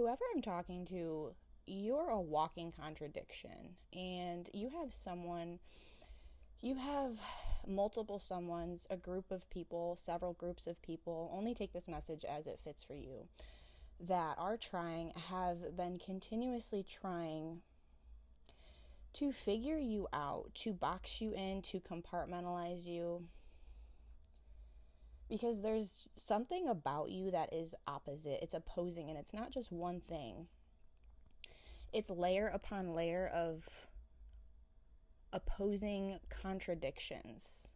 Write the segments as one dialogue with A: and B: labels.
A: whoever I'm talking to, you're a walking contradiction, and you have multiple someones, a group of people, several groups of people, only take this message as it fits for you, that have been continuously trying to figure you out, to box you in, to compartmentalize you. Because there's something about you that is opposite, it's opposing, and it's not just one thing. It's layer upon layer of opposing contradictions.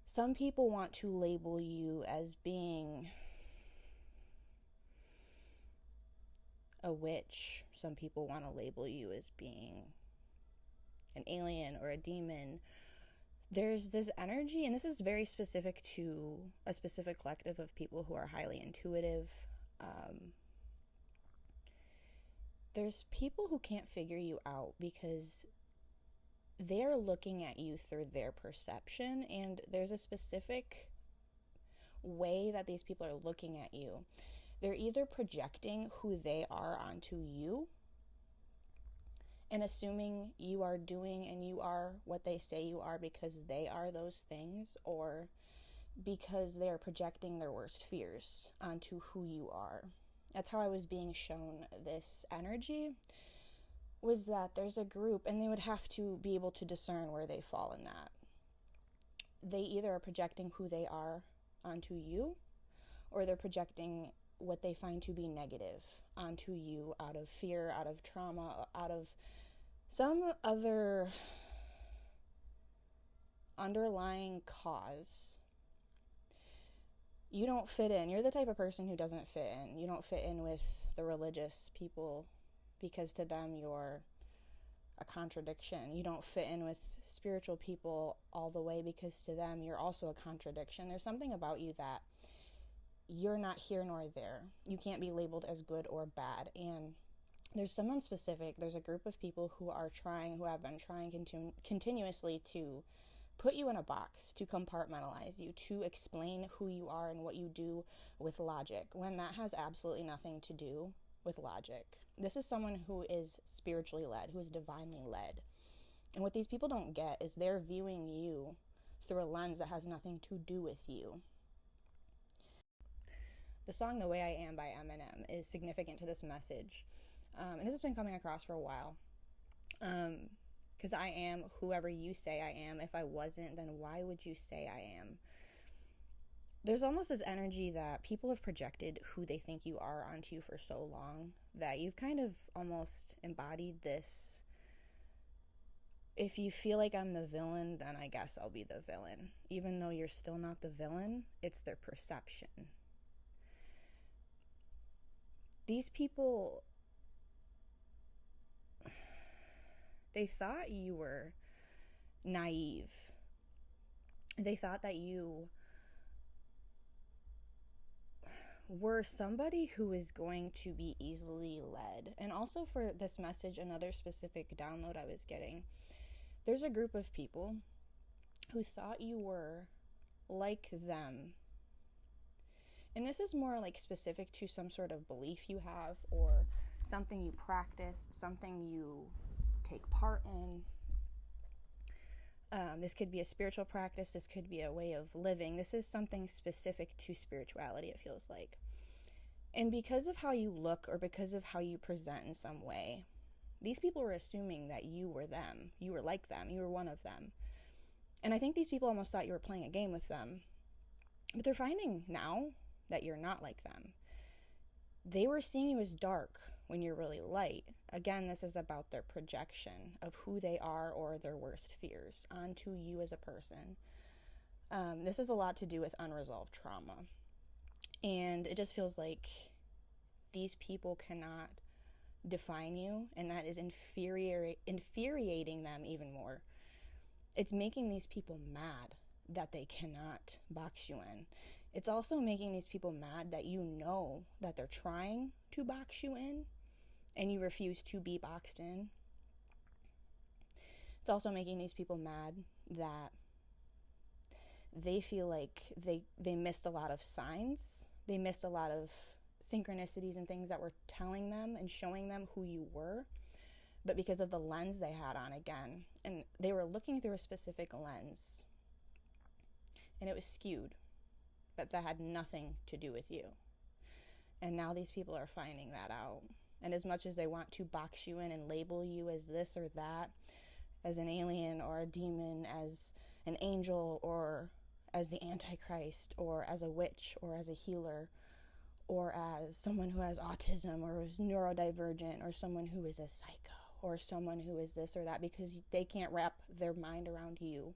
A: Some people want to label you as being a witch. Some people want to label you as being an alien or a demon. There's this energy, and this is very specific to a specific collective of people who are highly intuitive. There's people who can't figure you out because they're looking at you through their perception, and there's a specific way that these people are looking at you. They're either projecting who they are onto you and assuming you are doing and you are what they say you are because they are those things, or because they are projecting their worst fears onto who you are. That's how I was being shown this energy, was that there's a group, and they would have to be able to discern where they fall in that. They either are projecting who they are onto you, or they're projecting what they find to be negative onto you out of fear, out of trauma, out of some other underlying cause. You don't fit in. You're the type of person who doesn't fit in. You don't fit in with the religious people because to them you're a contradiction. You don't fit in with spiritual people all the way because to them you're also a contradiction. There's something about you that you're not here nor there. You can't be labeled as good or bad. And there's someone specific, there's a group of people who have been trying continuously to put you in a box, to compartmentalize you, to explain who you are and what you do with logic, when that has absolutely nothing to do with logic. This is someone who is spiritually led, who is divinely led. And what these people don't get is they're viewing you through a lens that has nothing to do with you. The song The Way I Am by Eminem is significant to this message. And this has been coming across for a while. Because I am whoever you say I am. If I wasn't, then why would you say I am? There's almost this energy that people have projected who they think you are onto you for so long that you've kind of almost embodied this. If you feel like I'm the villain, then I guess I'll be the villain. Even though you're still not the villain, it's their perception. These people, they thought you were naive. They thought that you were somebody who is going to be easily led. And also for this message, another specific download I was getting, there's a group of people who thought you were like them. And this is more like specific to some sort of belief you have, or something you practice, something you take part in. This could be a spiritual practice. This could be a way of living. This is something specific to spirituality, it feels like. And because of how you look or because of how you present in some way, these people were assuming that you were them. You were like them. You were one of them. And I think these people almost thought you were playing a game with them. But they're finding now that you're not like them. They were seeing you as dark when you're really light. Again, this is about their projection of who they are or their worst fears onto you as a person. This has a lot to do with unresolved trauma. And it just feels like these people cannot define you, and that is infuriating them even more. It's making these people mad that they cannot box you in. It's also making these people mad that you know that they're trying to box you in and you refuse to be boxed in. It's also making these people mad that they feel like they missed a lot of signs. They missed a lot of synchronicities and things that were telling them and showing them who you were, but because of the lens they had on again. And they were looking through a specific lens, and it was skewed, but that had nothing to do with you. And now these people are finding that out. And as much as they want to box you in and label you as this or that, as an alien or a demon, as an angel, or as the Antichrist, or as a witch, or as a healer, or as someone who has autism, or is neurodivergent, or someone who is a psycho, or someone who is this or that, because they can't wrap their mind around you.